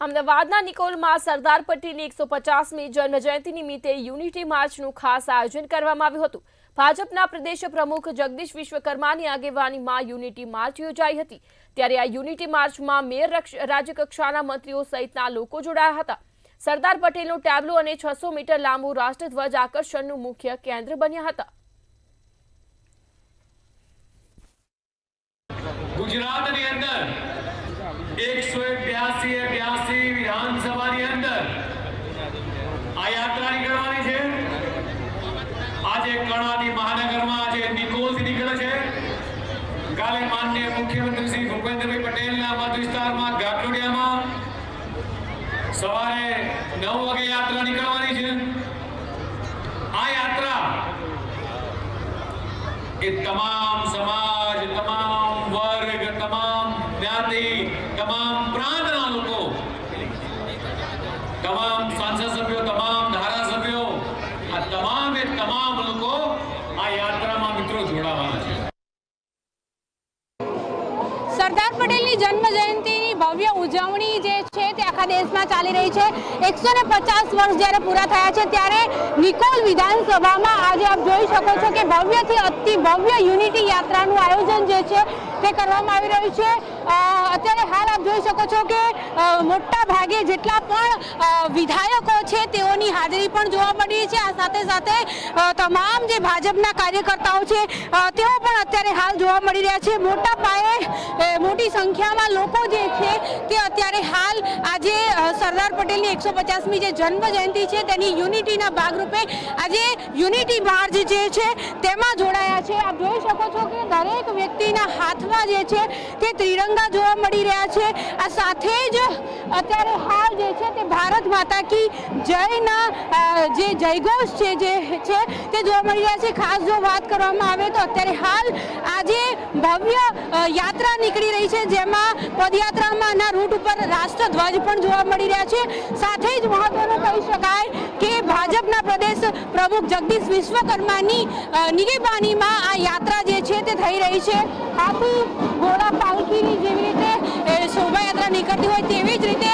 અમદાવાદના નિકોલમાં સરદાર પટેલની 150મી જન્મજયંતિ નિમિત્તે યુનિટી માર્ચનું ખાસ આયોજન કરવામાં આવ્યું હતું। ભાજપના પ્રદેશ પ્રમુખ જગદીશ વિશ્વકર્માની આગેવાનીમાં યુનિટી માર્ચ યોજાઈ હતી। ત્યારે આ યુનિટી માર્ચમાં મેયર રાજ્યકક્ષાના મંત્રીઓ સહિતના લોકો જોડાયા હતા। સરદાર પટેલનો ટેબ્લો અને 600 મીટર લાંબો રાષ્ટ્રધ્વજ આકર્ષણનું મુખ્ય કેન્દ્ર બન્યા હતા। ગુજરાતની અંદર 182 વિધાનસભાની અંદર આ યાત્રા નીકળવાની છે। આજે કર્ણાવતી મહાનગરમાં આજે નિકોલથી નીકળે છે। કાલે માનનીય મુખ્યમંત્રી શ્રી ભૂપેન્દ્રભાઈ પટેલના મત વિસ્તારમાં ગાંઠોડિયામાં સવારે 9 વાગે યાત્રા નીકળવાની છે। આ યાત્રા એ તમામ સમાજ, તમામ વર્ગ, તમામ જ્ઞાતિ, તમામ પ્રાંતના લોકો, તમામ સાંસદ સભ્યો, તમામ ધારાસભ્યો, આ તમામે તમામ લોકો આ યાત્રામાં મિત્રો જોડાવાના છે। સરદાર પટેલની જન્મજયંતિની ભવ્ય ઉજવણી જે છે તે આખા દેશમાં ચાલી રહી છે। 150 વર્ષ જ્યારે પૂરા થયા છે ત્યારે નિકોલ વિધાનસભામાં આજે આપ જોઈ શકો છો કે ભવ્યથી અતિ ભવ્ય યુનિટી યાત્રાનું આયોજન જે છે તે કરવામાં આવી રહ્યું છે। અત્યારે હાલ આપ જોઈ શકો છો કે મોટા ભાગે જેટલા પણ વિધાયકો છે તેઓની હાજરી પણ જોવા મળી છે। આ સાથે સાથે તમામ જે ભાજપના કાર્યકર્તાઓ છે તેઓ પણ અત્યારે હાલ જોવા મળી રહ્યા છે। મોટા પાયે મોટી સંખ્યામાં લોકો જે છે તે અત્યારે હાલ આજે સરદાર પટેલની 150મી જે જન્મ જયંતિ છે તેની યુનિટીના ભાગરૂપે આજે યુનિટી માર્ચ જે છે તેમાં જોડાયા છે। આપ જોઈ શકો છો કે દરેક વ્યક્તિના હાથમાં જે છે તે ત્રિરંગા જોવા મળી રહ્યા છે। આ સાથે જ અત્યારે હાલ જે છે તે ભારત માતા કી જયના જે જયઘોષ છે જે છે તે જોવા મળી રહ્યા છે। ખાસ જો વાત કરવામાં આવે તો અત્યારે હાલ આજે ભવ્ય યાત્રા નીકળી રહી છે જેમાં પદયાત્રામાંના રૂટ ઉપર રાષ્ટ્રધ્વજ પણ જોવા મળી રહ્યા છે। સાથે જ મહત્વનું કહી શકાય કે ભાજપના પ્રદેશ પ્રમુખ જગદીશ વિશ્વકર્માની નિગેબાનીમાં આ યાત્રા જે છે તે થઈ રહી છે। હાથી ઘોડા પાલખીની જેવી રીતે શોભાયાત્રા નીકળતી હોય તેવી જ રીતે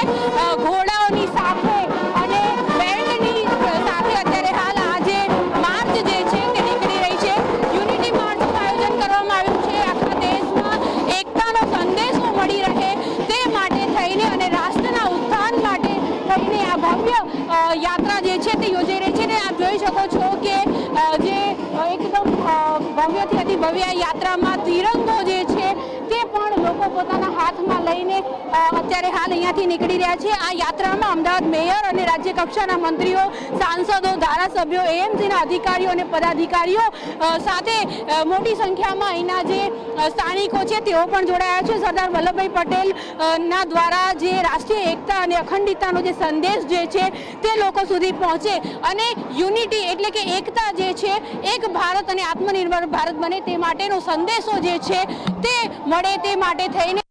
ઘોડાઓની સાથે અને બેન્ડની સાથે અત્યારે હાલ આજે માર્ચ જે છે તે નીકળી રહી છે। યુનિટી માર્ચનું આયોજન કરવામાં આવ્યું છે આખા દેશમાં એકતાનો સંદેશો મળી રહે તે માટે થઈને અને રાષ્ટ્રના ઉત્થાન માટે થઈને આ ભવ્ય યાત્રા જે છે તે યોજાઈ રહી છે। ને આપ જોઈ શકો છો કે જે એકદમ ભવ્યથી અતિ ભવ્ય યાત્રામાં તિરંગો જે છે તે પણ લોકો પોતાના હાથમાં લઈને અત્યારે હાલ અહીંયાથી નીકળી રહ્યા છે। આ યાત્રામાં અમદાવાદ મેયર અને રાજ્ય કક્ષાના મંત્રીઓ, સાંસદો, ધારાસભ્યો, એએમસીના અધિકારીઓ અને પદાધિકારીઓ સાથે મોટી સંખ્યામાં અહીંના જે સ્થાનિકો છે તેઓ પણ જોડાયા છે। સરદાર વલ્લભભાઈ પટેલ ના દ્વારા જે રાષ્ટ્રીય એકતા અને અખંડિતતાનો જે સંદેશ જે છે તે લોકો સુધી પહોંચે અને યુનિટી એટલે કે એકતા જે છે એક ભારત અને આત્મનિર્ભર ભારત બને તે માટેનો સંદેશો જે છે તે મળે તે માટે થઈને